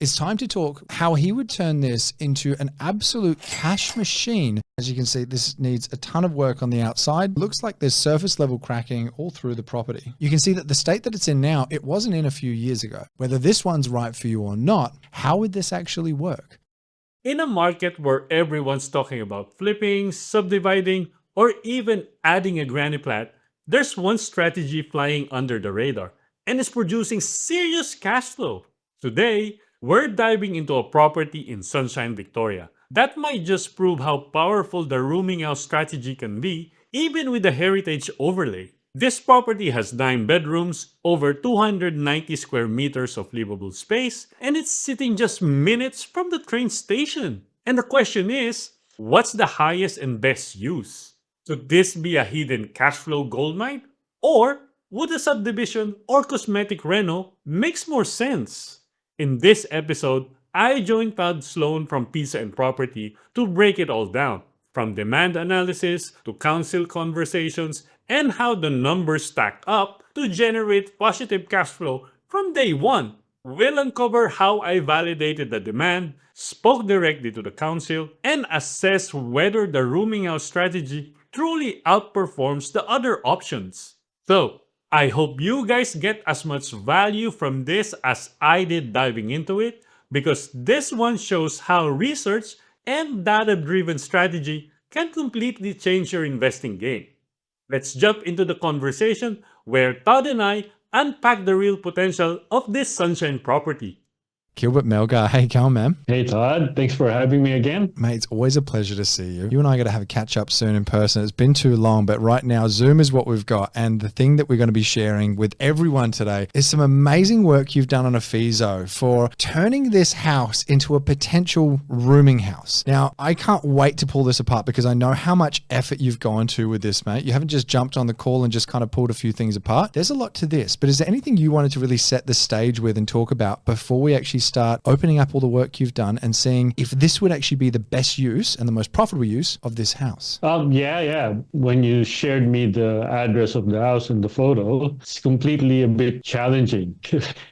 It's time to talk how he would turn this into an absolute cash machine. As you can see, this needs a ton of work on the outside. Looks like there's surface level cracking all through the property. You can see that the state that it's in now, it wasn't in a few years ago. Whether this one's right for you or not, how would this actually work? In a market where everyone's talking about flipping, subdividing, or even adding a granny plat, there's one strategy flying under the radar and is producing serious cash flow. Today, we're diving into a property in Sunshine, Victoria that might just prove how powerful the rooming house strategy can be, even with the heritage overlay. This property has 9 bedrooms, over 290 square meters of livable space, and it's sitting just minutes from the train station. And the question is, what's the highest and best use? Could this be a hidden cash flow goldmine? Or would a subdivision or cosmetic reno makes more sense? In this episode, I joined Todd Sloan from Pizza and Property to break it all down, from demand analysis to council conversations and how the numbers stack up to generate positive cash flow from day one. We'll uncover how I validated the demand, spoke directly to the council, and assess whether the rooming house strategy truly outperforms the other options. So, I hope you guys get as much value from this as I did diving into it, because this one shows how research and data-driven strategy can completely change your investing game. Let's jump into the conversation where Todd and I unpack the real potential of this Sunshine property. Gilbert Melgar, how you going, man? Hey Todd, thanks for having me again. Mate, it's always a pleasure to see you. You and I got to have a catch up soon in person. It's been too long, but right now Zoom is what we've got. And the thing that we're going to be sharing with everyone today is some amazing work you've done on Afizo for turning this house into a potential rooming house. Now, I can't wait to pull this apart because I know how much effort you've gone to with this, mate. You haven't just jumped on the call and just kind of pulled a few things apart. There's a lot to this, but is there anything you wanted to really set the stage with and talk about before we actually start opening up all the work you've done and seeing if this would actually be the best use and the most profitable use of this house? Yeah. When you shared me the address of the house and the photo, it's completely a bit challenging,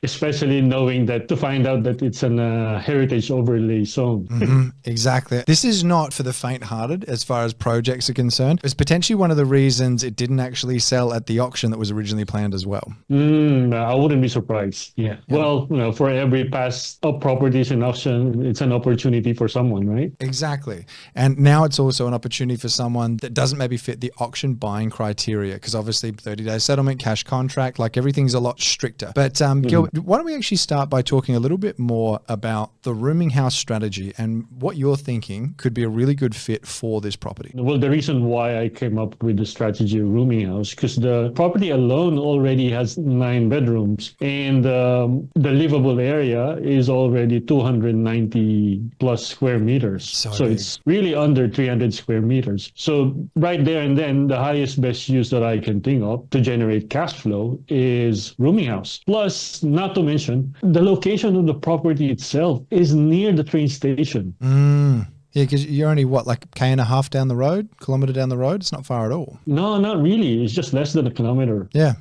especially knowing that to find out that it's an heritage overlay zone. Exactly. This is not for the faint-hearted as far as projects are concerned. It's potentially one of the reasons it didn't actually sell at the auction that was originally planned as well. I wouldn't be surprised. Yeah. Well, for every pass up properties in auction, it's an opportunity for someone, right? Exactly. And now it's also an opportunity for someone that doesn't maybe fit the auction buying criteria, because obviously 30-day settlement, cash contract, like everything's a lot stricter. But Gilbert, why don't we actually start by talking a little bit more about the rooming house strategy and what you're thinking could be a really good fit for this property? Well, the reason why I came up with the strategy of rooming house, because the property alone already has 9 bedrooms and the livable area is already 290 plus square meters. So it's really under 300 square meters. So right there and then, the highest best use that I can think of to generate cash flow is rooming house. Plus, not to mention, the location of the property itself is near the train station. Yeah, because you're only, like a K&a-half down the road, kilometer down the road? It's not far at all. No, not really. It's just less than a kilometer. Yeah.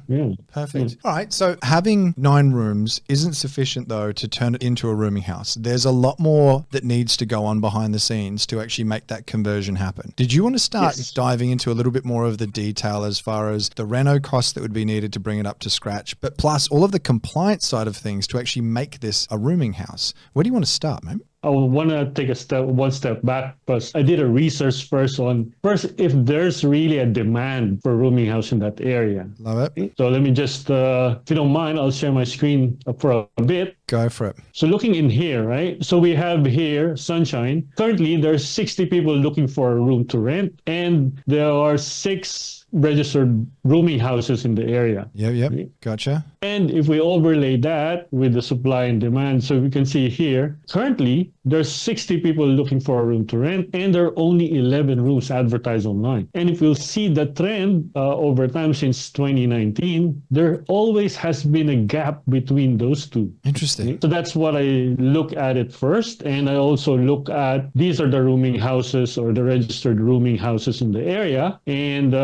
Perfect. All right. So having 9 rooms isn't sufficient, though, to turn it into a rooming house. There's a lot more that needs to go on behind the scenes to actually make that conversion happen. Did you want to start diving into a little bit more of the detail as far as the reno costs that would be needed to bring it up to scratch, but plus all of the compliance side of things to actually make this a rooming house? Where do you want to start, mate? I want to take one step back, because I did a research first if there's really a demand for rooming house in that area. Love it. So let me just, if you don't mind, I'll share my screen for a bit. Go for it. So looking in here, right? So we have here Sunshine. Currently, there's 60 people looking for a room to rent, and there are 6 registered rooming houses in the area. Yep. Gotcha. And if we overlay that with the supply and demand, so we can see here, currently, there's 60 people looking for a room to rent, and there are only 11 rooms advertised online. And if you'll see the trend over time since 2019, there always has been a gap between those two. Interesting. So that's what I look at it first. And I also look at, these are the rooming houses or the registered rooming houses in the area. And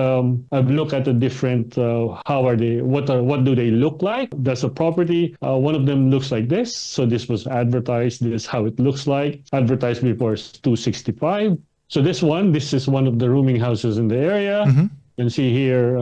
I've looked at the different, how are they, what do they look like? There's a property, one of them looks like this. So this was advertised, this is how it looks like. Advertised before is 265. So this is one of the rooming houses in the area. You can see here,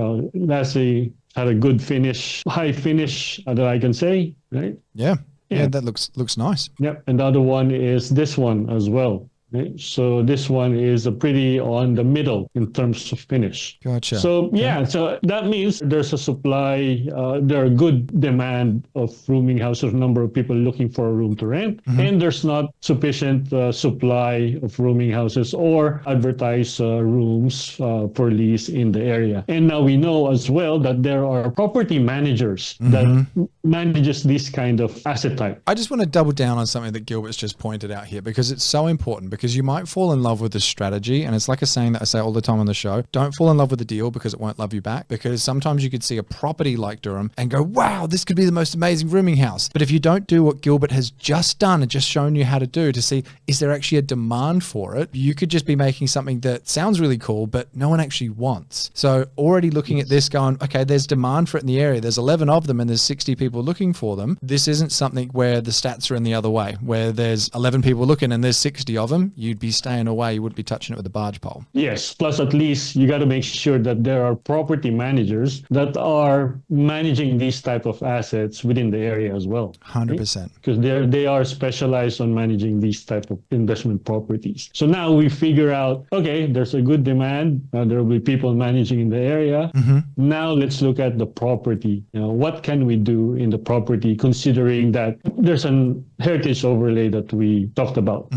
had a good finish, high finish that I can say, right? Yeah, that looks nice. Yep, and the other one is this one as well. Okay? So this one is a pretty on the middle in terms of finish. Gotcha. So so that means there's a supply, there are good demand of rooming houses, number of people looking for a room to rent, and there's not sufficient supply of rooming houses or advertised rooms for lease in the area. And now we know as well that there are property managers that manages this kind of asset type. I just want to double down on something that Gilbert's just pointed out here, because it's so important, because you might fall in love with the strategy. And it's like a saying that I say all the time on the show, don't fall in love with the deal because it won't love you back. Because sometimes you could see a property like Durham and go, wow, this could be the most amazing rooming house. But if you don't do what Gilbert has just done and just shown you how to do to see, is there actually a demand for it? You could just be making something that sounds really cool, but no one actually wants. So already looking at this going, okay, there's demand for it in the area. There's 11 of them and there's 60 people looking for them. This isn't something where the stats are in the other way, where there's 11 people looking and there's 60 of them. You'd be staying away. You wouldn't be touching it with a barge pole. Yes. Plus, at least you got to make sure that there are property managers that are managing these type of assets within the area as well. 100%. Because they are specialized on managing these type of investment properties. So now we figure out, okay, there's a good demand. There will be people managing in the area. Now let's look at the property. What can we do in the property, considering that there's an heritage overlay that we talked about.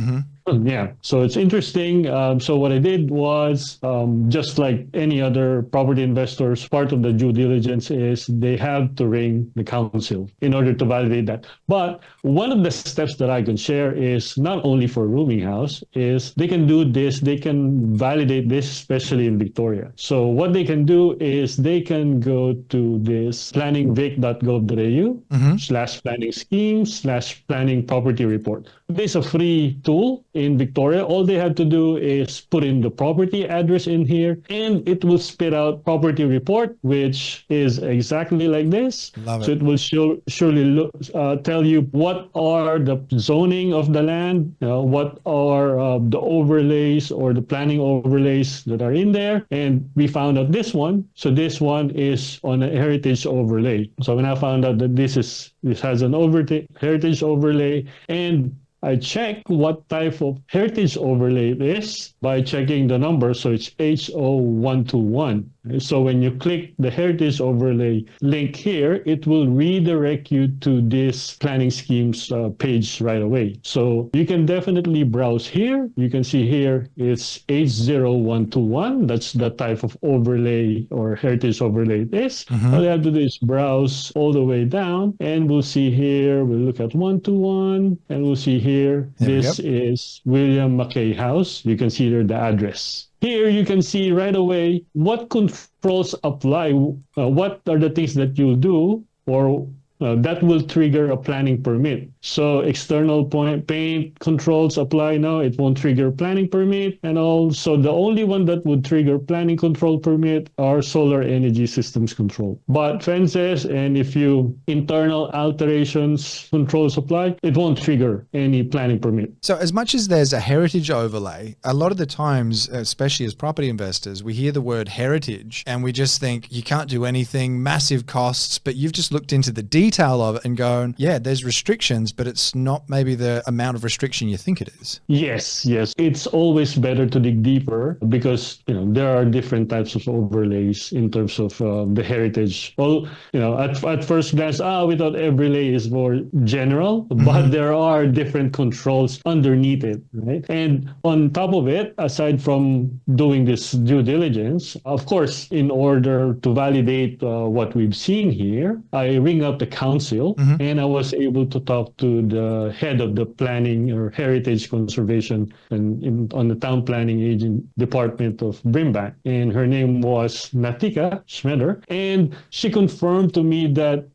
Yeah, so it's interesting. So what I did was, just like any other property investors, part of the due diligence is they have to ring the council in order to validate that. But one of the steps that I can share is not only for rooming house, is they can do this, they can validate this, especially in Victoria. So what they can do is they can go to this planningvic.gov.au/planning scheme/planning property report. This is a free tool in Victoria. All they have to do is put in the property address in here, and it will spit out property report, which is exactly like this. Love it. So it will surely tell you what are the zoning of the land, what are the overlays or the planning overlays that are in there. And we found out this one. So this one is on a heritage overlay. So when I found out that this has an heritage overlay, and I check what type of heritage overlay it is by checking the number. So it's HO121. So when you click the heritage overlay link here, it will redirect you to this planning schemes page right away. So you can definitely browse here. You can see here it's H0121. That's the type of overlay or heritage overlay it is. All you have to do is browse all the way down, and we'll see here, we'll look at 121, and we'll see here, this is William Mackay House. You can see there the address. Here you can see right away what controls apply, what are the things that you'll do or that will trigger a planning permit. So external paint controls apply now. It won't trigger planning permit. And also the only one that would trigger planning control permit are solar energy systems control. But fences and if you internal alterations controls apply, it won't trigger any planning permit. So as much as there's a heritage overlay, a lot of the times, especially as property investors, we hear the word heritage and we just think you can't do anything, massive costs, but you've just looked into the detail of it and gone, yeah, there's restrictions, but it's not maybe the amount of restriction you think it is. Yes. It's always better to dig deeper because, there are different types of overlays in terms of the heritage. Well, at first glance, we thought overlay is more general, but there are different controls underneath it, right? And on top of it, aside from doing this due diligence, of course, in order to validate what we've seen here, I ring up the council, and I was able to talk to the head of the planning or heritage conservation on the town planning agent department of Brimbank. And her name was Natika Schmeder. And she confirmed to me that,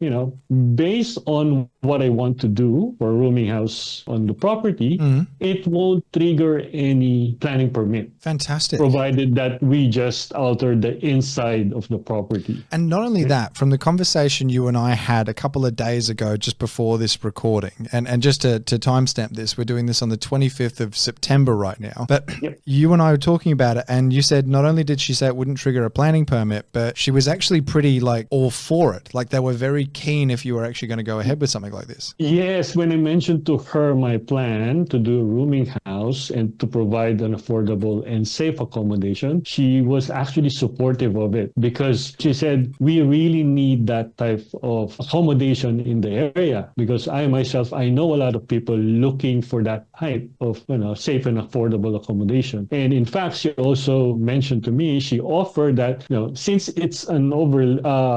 based on what I want to do for a rooming house on the property, it won't trigger any planning permit. Fantastic. Provided that we just alter the inside of the property. And not only that, from the conversation you and I had a couple of days ago, just before this recording, and just to timestamp this, we're doing this on the 25th of September right now, but you and I were talking about it, and you said not only did she say it wouldn't trigger a planning permit, but she was actually pretty all for it. Like they were very keen if you were actually going to go ahead with something like this. Yes, when I mentioned to her my plan to do a rooming house and to provide an affordable and safe accommodation, she was actually supportive of it because she said, we really need that type of accommodation in the area because I myself, I know a lot of people looking for that type of safe and affordable accommodation. And in fact, she also mentioned to me, she offered that, since it's an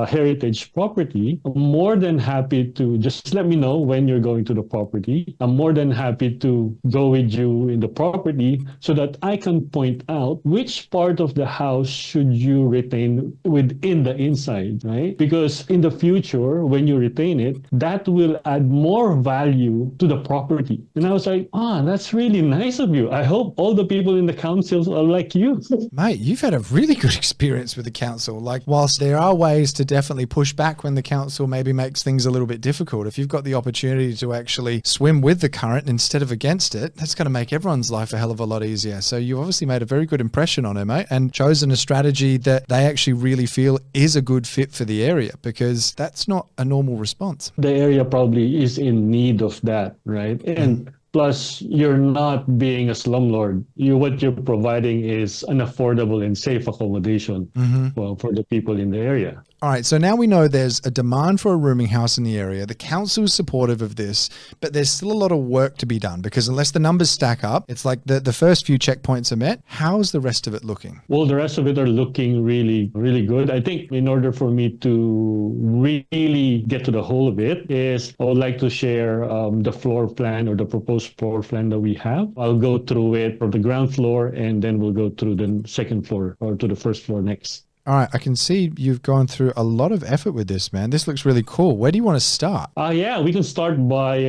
heritage property, I'm more than happy to just let me know when you're going to the property. I'm more than happy to go with you in the property so that I can point out which part of the house should you retain within the inside, right? Because in the future, when you retain it, that will add more value to the property. And I was like, that's really nice of you. I hope all the people in the councils are like you. Mate, you've had a really good experience with the council. Like, whilst there are ways to definitely push back when the council maybe makes things a little bit difficult, if you've got the opportunity to actually swim with the current instead of against it, that's going to make everyone's life a hell of a lot easier. So you obviously made a very good impression on her, mate, and chosen a strategy that they actually really feel is a good fit for the area, because that's not a normal response. The area probably is in need of that, right? And plus, you're not being a slumlord. What you're providing is an affordable and safe accommodation for the people in the area. All right, so now we know there's a demand for a rooming house in the area. The council is supportive of this, but there's still a lot of work to be done because unless the numbers stack up, it's like the first few checkpoints are met. How's the rest of it looking? Well, the rest of it are looking really, really good. I think in order for me to really get to the whole of it is I would like to share the floor plan or the proposed floor plan that we have. I'll go through it from the ground floor and then we'll go through the second floor or to the first floor next. All right, I can see you've gone through a lot of effort with this, man. This looks really cool. Where do you want to start? We can start by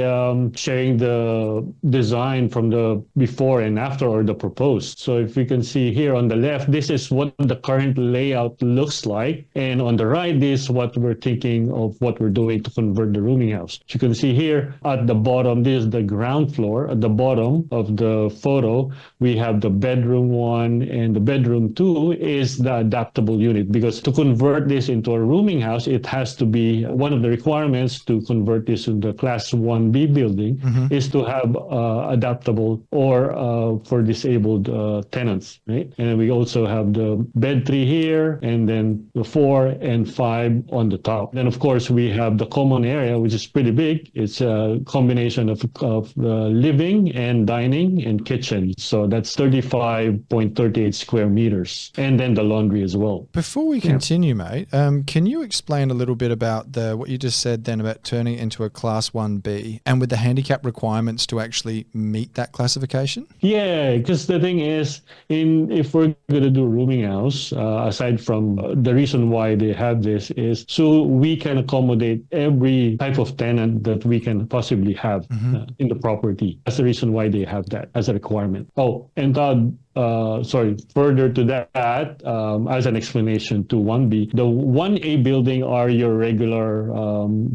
sharing the design from the before and after or the proposed. So if we can see here on the left, this is what the current layout looks like. And on the right, this is what we're thinking of what we're doing to convert the rooming house. So you can see here at the bottom, this is the ground floor. At the bottom of the photo, we have the bedroom 1 and the bedroom 2 is the adaptable unit, because to convert this into a rooming house, it has to be one of the requirements to convert this into class 1B building is to have adaptable or for disabled tenants, right? And we also have the bed 3 here and then the 4 and 5 on the top. Then of course we have the common area, which is pretty big. It's a combination of living and dining and kitchen. So that's 35.38 square meters. And then the laundry as well. Before we continue, mate, can you explain a little bit about what you just said then about turning it into a class 1B and with the handicap requirements to actually meet that classification? Yeah, because the thing is, if we're going to do a rooming house, aside from the reason why they have this is so we can accommodate every type of tenant that we can possibly have in the property. That's the reason why they have that as a requirement. Oh, and Todd, further to that, as an explanation to 1B, the 1A building are your regular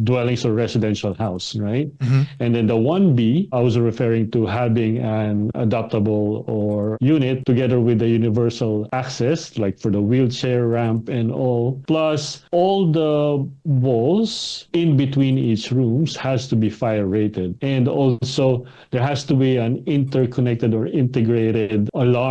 dwellings or residential house, right? And then the 1B, I was referring to having an adaptable or unit together with the universal access, like for the wheelchair ramp and all, plus all the walls in between each rooms has to be fire rated. And also there has to be an interconnected or integrated alarm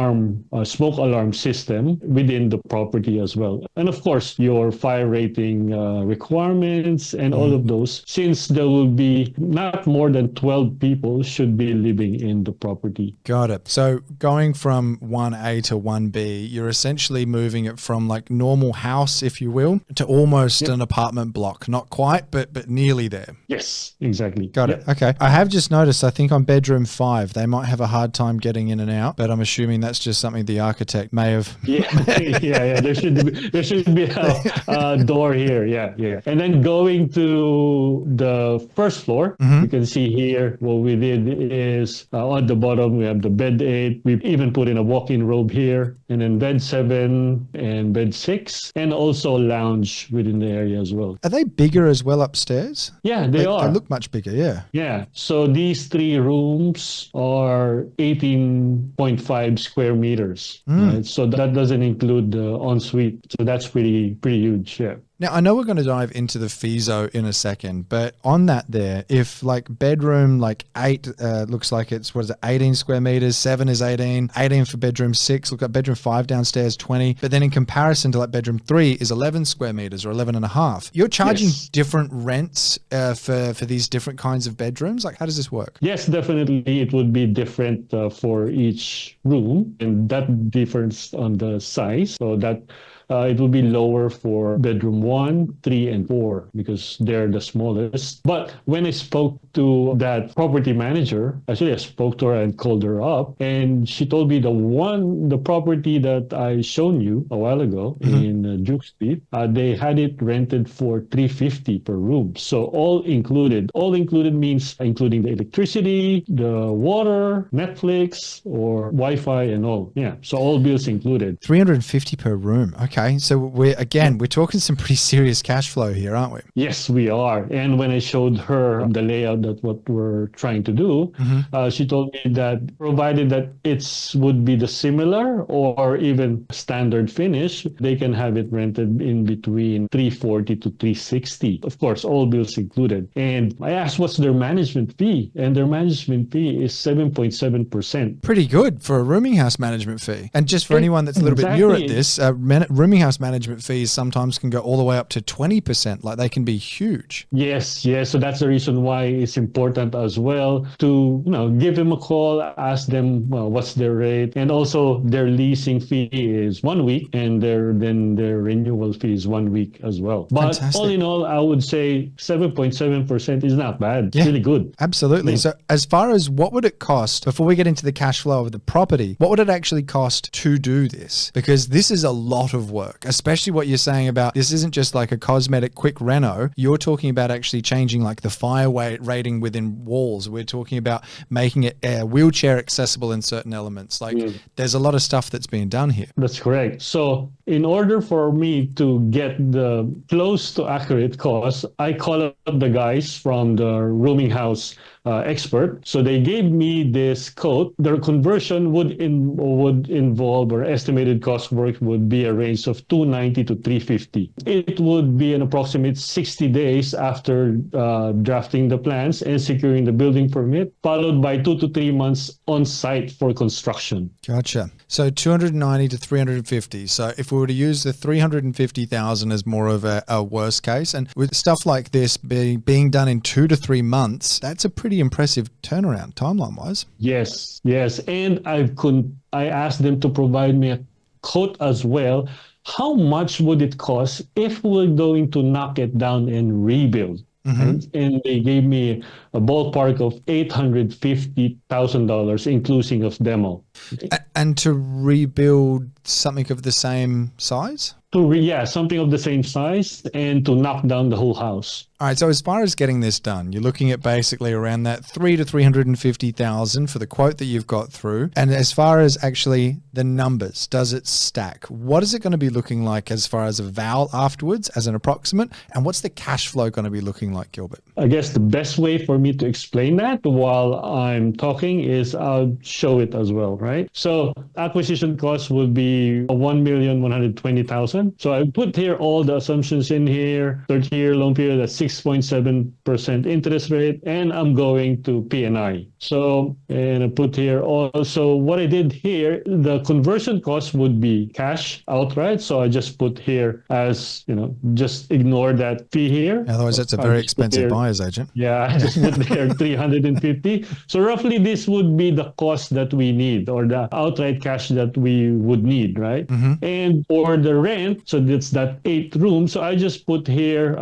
smoke alarm system within the property as well. And of course, your fire rating requirements and all of those, since there will be not more than 12 people should be living in the property. Got it. So going from 1A to 1B, you're essentially moving it from like normal house, if you will, to almost an apartment block. Not quite, but nearly there. Yes, exactly. Got it. Okay. I have just noticed, I think on bedroom 5, they might have a hard time getting in and out, but I'm assuming that's just something the architect may have. Yeah. There should be a door here. Yeah. And then going to the first floor, you can see here what we did is on the bottom we have the bed 8. We even put in a walk-in robe here, and then bed 7 and bed 6, and also lounge within the area as well. Are they bigger as well upstairs? Yeah, they are. They look much bigger, yeah. Yeah. So these 3 rooms are 18.5 square meters. Right? So that doesn't include the ensuite. So that's pretty huge. Yeah. Now, I know we're going to dive into the FISO in a second, but on that there, if like bedroom like 8 looks like it's, 18 square meters, 7 is 18 for bedroom 6, look at bedroom 5 downstairs, 20, but then in comparison to like bedroom 3 is 11 square meters or 11 and a half. You're charging different rents for these different kinds of bedrooms? Like, how does this work? Yes, definitely. It would be different for each room, and that differs on the size. So that it will be lower for bedroom 1, 3, and 4 because they're the smallest. But when I spoke to that property manager, actually I spoke to her and called her up, and she told me the property that I shown you a while ago in Duke Street, they had it rented for $350 per room. So all included. All included means including the electricity, the water, Netflix, or Wi-Fi, and all. Yeah. So all bills included. $350 per room. Okay. So we're talking some pretty serious cash flow here, aren't we? Yes, we are. And when I showed her the layout that what we're trying to do, she told me that provided that it would be the similar or even standard finish, they can have it rented in between $340 to $360. Of course, all bills included. And I asked what's their management fee, and their management fee is 7.7%. Pretty good for a rooming house management fee. And just for anyone that's a little bit newer at this, rooming house management fees sometimes can go all the way up to 20%. Like, they can be huge. Yes. So that's the reason why it's important as well to give them a call, ask them what's their rate, and also their leasing fee is 1 week, and their renewal fee is 1 week as well. But Fantastic. All in all, I would say 7.7% is not bad. It's really good. Absolutely. Yeah. So as far as what would it cost, before we get into the cash flow of the property, what would it actually cost to do this? Because this is a lot of work, especially what you're saying about this isn't just like a cosmetic quick reno. You're talking about actually changing like the fire rating within walls. We're talking about making it wheelchair accessible in certain elements. Like there's a lot of stuff that's being done here. That's correct. So in order for me to get the close to accurate cost, I call up the guys from the rooming house expert. So they gave me this quote. Their conversion would involve, or estimated cost work would be a range of $290 to $350. It would be an approximate 60 days after drafting the plans and securing the building permit, followed by 2 to 3 months on site for construction. Gotcha. So 290 to 350. So if we were to use the 350,000 as more of a worst case, and with stuff like this being done in 2 to 3 months, that's a pretty impressive turnaround timeline wise. Yes. And I asked them to provide me a quote as well. How much would it cost if we're going to knock it down and rebuild? And they gave me a ballpark of $850,000, inclusive of demo. And to rebuild something of the same size? Something of the same size, and to knock down the whole house. All right. So as far as getting this done, you're looking at basically around that $300,000 to $350,000 for the quote that you've got through. And as far as actually the numbers, does it stack? What is it going to be looking like as far as a val afterwards, as an approximate? And what's the cash flow going to be looking like, Gilbert? I guess the best way for me to explain that while I'm talking is I'll show it as well, right? right? So acquisition cost would be 1,120,000. So I put here all the assumptions in here, 30-year loan period at 6.7% interest rate, and I'm going to P&I. So, and I put here also what I did here, the conversion cost would be cash outright. So I just put here as, just ignore that fee here. Otherwise, it's a very expensive buyer's agent. Yeah, I just put there 350. So roughly this would be the cost that we need, or the outright cash that we would need, right? And for the rent, so that's that 8 rooms. So I just put here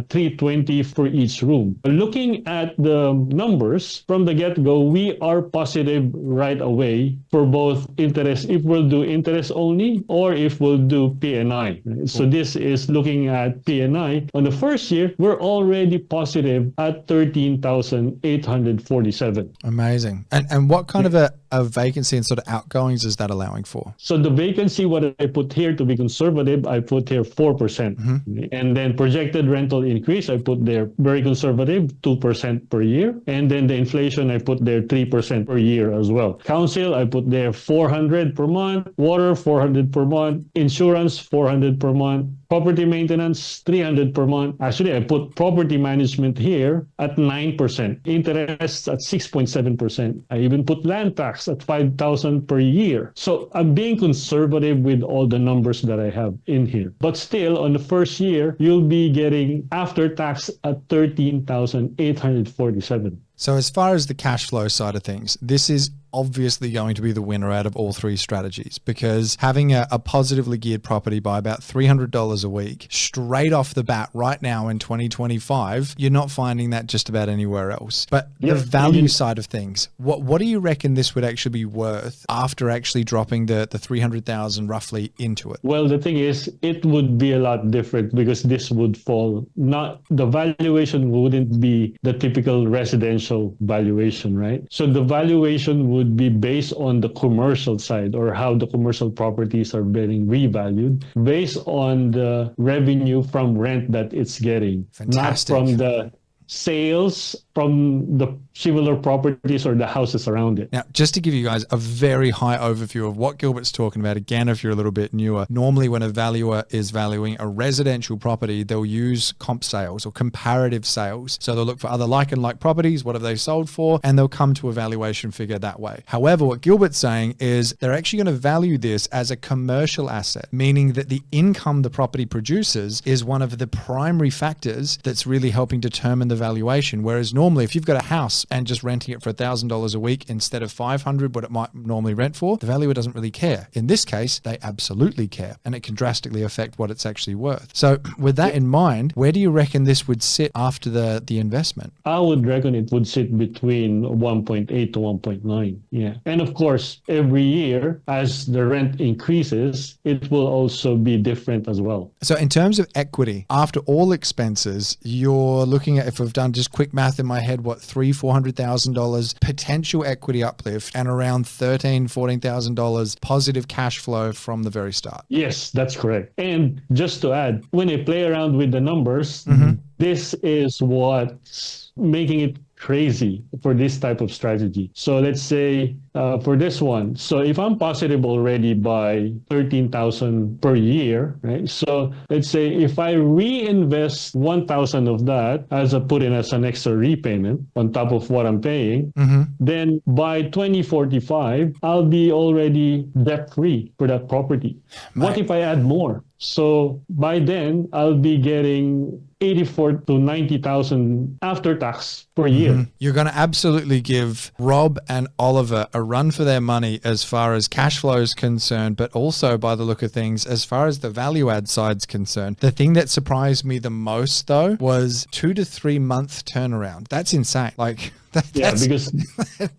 320 for each room. Looking at the numbers from the get-go, we are positive right away for both interest, if we'll do interest only or if we'll do P&I. Right? So this is looking at P&I. On the first year, we're already positive at 13,847. Amazing. And what kind of a vacancy and sort of outgoings is that allowing for? So the vacancy, what I put here to be conservative, I put here 4%. And then projected rental increase, I put there very conservative, 2% per year. And then the inflation, I put there 3% per year as well. Council, I put there 400 per month. Water, 400 per month. Insurance, 400 per month. Property maintenance, 300 per month. Actually, I put property management here at 9%. Interest at 6.7%. I even put land tax at 5,000 per year. So I'm being conservative with all the numbers that I have in here. But still, on the first year, you'll be getting after tax at 13,847. So as far as the cash flow side of things, this is obviously going to be the winner out of all three strategies, because having a positively geared property by about $300 a week straight off the bat right now in 2025, you're not finding that just about anywhere else. But the value side of things, what do you reckon this would actually be worth after actually dropping the 300,000 roughly into it? Well, the thing is, it would be a lot different because this would fall, not the valuation wouldn't be the typical residential valuation, right? So the valuation would be based on the commercial side, or how the commercial properties are being revalued based on the revenue from rent that it's getting. Fantastic. Not from the sales from the similar properties or the houses around it. Now, just to give you guys a very high overview of what Gilbert's talking about, again, if you're a little bit newer, normally when a valuer is valuing a residential property, they'll use comp sales or comparative sales. So they'll look for other like and like properties, what have they sold for, and they'll come to a valuation figure that way. However, what Gilbert's saying is they're actually going to value this as a commercial asset, meaning that the income the property produces is one of the primary factors that's really helping determine the valuation. Whereas normally if you've got a house and just renting it for $1,000 a week instead of $500, what it might normally rent for, the valuer doesn't really care. In this case, they absolutely care, and it can drastically affect what it's actually worth. So with that in mind, where do you reckon this would sit after the investment? I would reckon it would sit between 1.8 to 1.9. Yeah. And of course, every year as the rent increases, it will also be different as well. So in terms of equity, after all expenses, you're looking at, if we've done just quick math in my head, what, $400,000 potential equity uplift and around $14,000 positive cash flow from the very start. Yes, that's correct. And just to add, when I play around with the numbers, this is what's making it crazy for this type of strategy. So let's say for this one, so if I'm positive already by 13,000 per year, right? So let's say if I reinvest 1,000 of that as a put in as an extra repayment on top of what I'm paying, then by 2045, I'll be already debt free for that property. What if I add more? So by then I'll be getting 84 to 90,000 after tax per year. You're going to absolutely give Rob and Oliver a run for their money as far as cash flow is concerned, but also by the look of things, as far as the value add side's concerned. The thing that surprised me the most though was 2 to 3 month turnaround. That's insane. Like because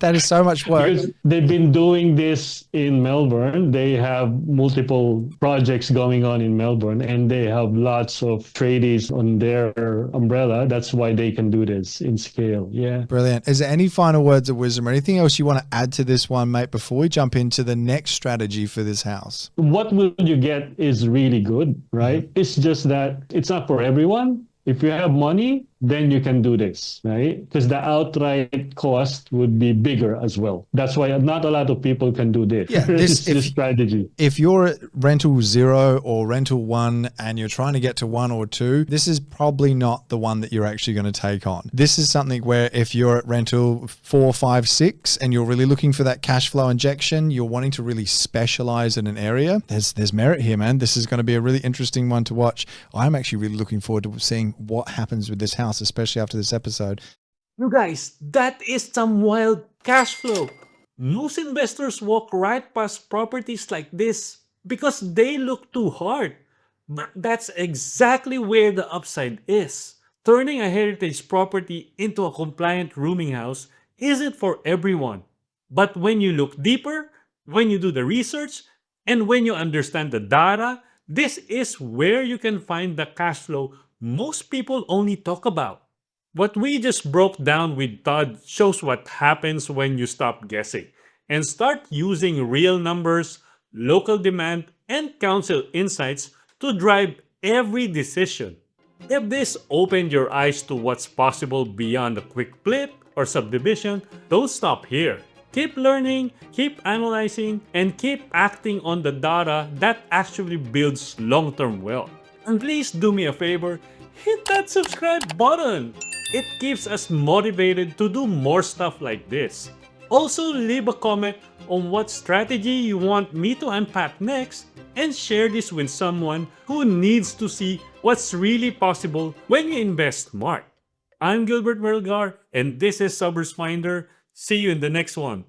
that is so much work. Because they've been doing this in Melbourne. They have multiple projects going on in Melbourne, and they have lots of tradies on their umbrella. That's why they can do this in scale. Yeah. Brilliant. Is there any final words of wisdom or anything else you want to add to this one, mate, before we jump into the next strategy for this house? What will you get is really good, right? It's just that it's not for everyone. If you have money, then you can do this, right? Because the outright cost would be bigger as well. That's why not a lot of people can do this. Yeah, this strategy. If you're at rental 0 or rental 1 and you're trying to get to 1 or 2, this is probably not the one that you're actually going to take on. This is something where if you're at rental 4, 5, 6 and you're really looking for that cash flow injection, you're wanting to really specialize in an area, there's merit here, man. This is going to be a really interesting one to watch. I'm actually really looking forward to seeing what happens with this house, especially after this episode. You guys, that is some wild cash flow. Most investors walk right past properties like this because they look too hard. But that's exactly where the upside is. Turning a heritage property into a compliant rooming house isn't for everyone. But when you look deeper, when you do the research, and when you understand the data, this is where you can find the cash flow most people only talk about. What we just broke down with Todd shows what happens when you stop guessing and start using real numbers, local demand, and council insights to drive every decision. If this opened your eyes to what's possible beyond a quick flip or subdivision, don't stop here. Keep learning, keep analyzing, and keep acting on the data that actually builds long-term wealth. And please do me a favor, hit that subscribe button. It keeps us motivated to do more stuff like this. Also, leave a comment on what strategy you want me to unpack next and share this with someone who needs to see what's really possible when you invest smart. I'm Gilbert Melgar and this is SuburbsFinder. See you in the next one.